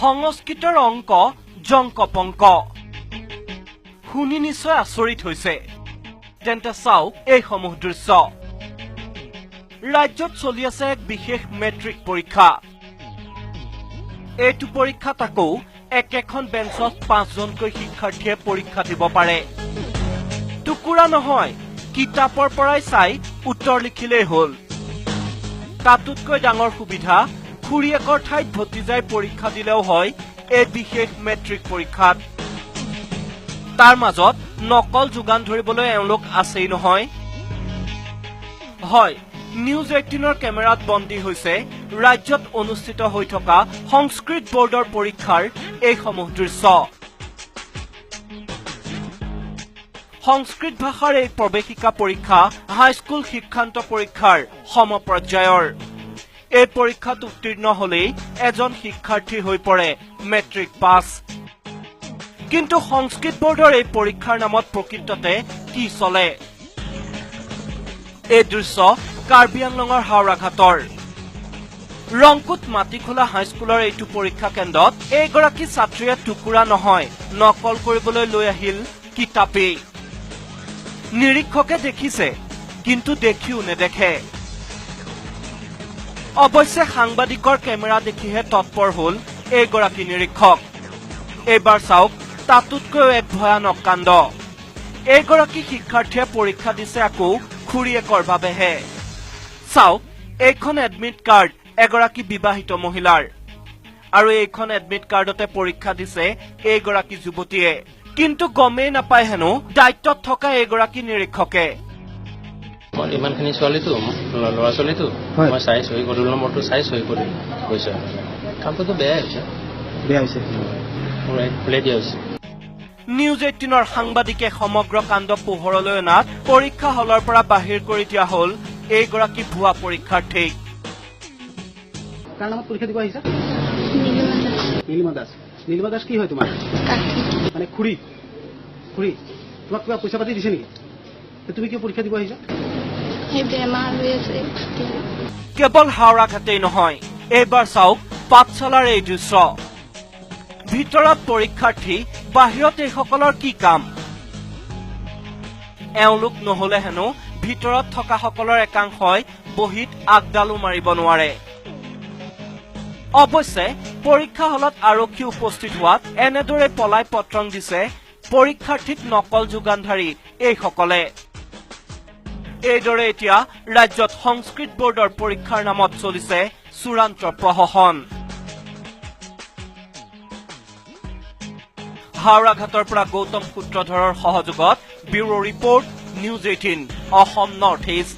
সংস্কৃতৰ অংক জংকপংক শুনি নিশ্চয় আচৰিত হৈছে তেন্তে চাওক এইসমূহ দৃশ্য ৰাজ্যত চলি আছে এক বিশেষ মেট্ৰিক পৰীক্ষা এইটো পৰীক্ষা তাকো একেখন বেঞ্চত 5 জনকৈ শিক্ষাৰ্থীয়ে পৰীক্ষা দিব পাৰে টুকুৰা নহয় কিতাপৰ পৰাই চাই উত্তৰ লিখিলেই হ'ল তাতোতকৈ ডাঙৰ সুবিধা খুৰীয়েকৰ ঠাইত ভতিজাই পৰীক্ষা দিলেও হয় এই বিশেষ মেট্ৰিক পৰীক্ষাত তাৰ মাজত নকল যোগান ধৰিবলৈ এওঁলোক আছেই নহয় হয় নিউজ 18ৰ কেমেৰাত বন্দী হৈছে ৰাজ্যত অনুষ্ঠিত হৈ থকা সংস্কৃত বোৰ্ডৰ পৰীক্ষাৰ এইসমূহ দৃশ্য সংস্কৃত ভাষাৰ এই প্ৰৱেশিকা পৰীক্ষা হাইস্কুল শিক্ষান্ত পৰীক্ষাৰ সমপৰ্যায়ৰ এই পৰীক্ষাত উত্তীৰ্ণ হলেই এজন শিক্ষাৰ্থী হৈ পৰে মেট্ৰিক পাছ কিন্তু সংস্কৃত বোৰ্ডৰ এই পৰীক্ষাৰ নামত প্ৰকৃততে কি চলে এই দৃশ্য কাৰ্বি আংলঙৰ হাওৰাঘাটৰ ৰংকুট মাটিখোলা হাইস্কুলৰ এইটো পৰীক্ষা কেন্দ্ৰত এইগৰাকী ছাত্ৰীয়ে টুকুৰা নহয় নকল কৰিবলৈ লৈ আহিল কিতাপেই নিৰীক্ষকে দেখিছে কিন্তু দেখিও নেদেখে অৱশ্যে সাংবাদিকৰ কেমেৰা দেখিহে তৎপৰ হল এইগৰাকী নিৰীক্ষক এইবাৰ চাওক তাতোতকৈ এক ভয়ানক কাণ্ড এইগৰাকী শিক্ষাৰ্থীয়ে পৰীক্ষা দিছে আকৌ খুৰীয়েকৰ বাবেহে চাওক এইখন এডমিট কাৰ্ড এগৰাকী বিবাহিত মহিলাৰ আৰু এইখন এডমিট কাৰ্ডতে পৰীক্ষা দিছে এইগৰাকী যুৱতীয়ে কিন্তু গমেই নাপায় হেনো দায়িত্বত থকা এইগৰাকী নিৰীক্ষকে ইমানখিনি ছোৱালীটো ল'ৰা ছোৱালীটো মই চাই চহী কৰি নম্বৰটো চাই চহী কৰি গৈছে কামটো বেয়া হৈছে প্লে দিয়া হৈছে নিউজ 18ৰ সাংবাদিকে সমগ্ৰ কাণ্ড পোহৰলৈ অনাত পৰীক্ষা হলৰ পৰা বাহিৰ কৰি দিয়া হল এইগৰাকী ভুৱা পৰীক্ষাৰ্থীক কাৰ নামত পৰীক্ষা দিব আহিছা নীলিমা দাস কি হয় তোমাৰ মানে খুৰী তোমাক কিবা পইচা পাতি দিছে নেকি তুমি কিয় পৰীক্ষা দিব আহিছা কেৱল হাওৰাঘাটেই নহয় এইবাৰ চাওক পাঠশালাৰ এই দৃশ্য ভিতৰত পৰীক্ষাৰ্থী বাহিৰত এইসকলৰ কি কাম এওঁলোক নহলে হেনো ভিতৰত থকা সকলৰ একাংশই বহীত আগডালো মাৰিব নোৱাৰে অৱশ্যে পৰীক্ষা হলত আৰক্ষী উপস্থিত হোৱাত এনেদৰে পলাই পত্ৰং দিছে পৰীক্ষাৰ্থীক নকল যোগানধাৰী এইসকলে এইদৰে এতিয়া ৰাজ্যত সংস্কৃত বোৰ্ডৰ পৰীক্ষাৰ নামত চলিছে চূড়ান্ত প্ৰহসন হাওৰাঘাটৰ পৰা গৌতম সূত্ৰধৰৰ সহযোগত bureau report news 18 Assam north east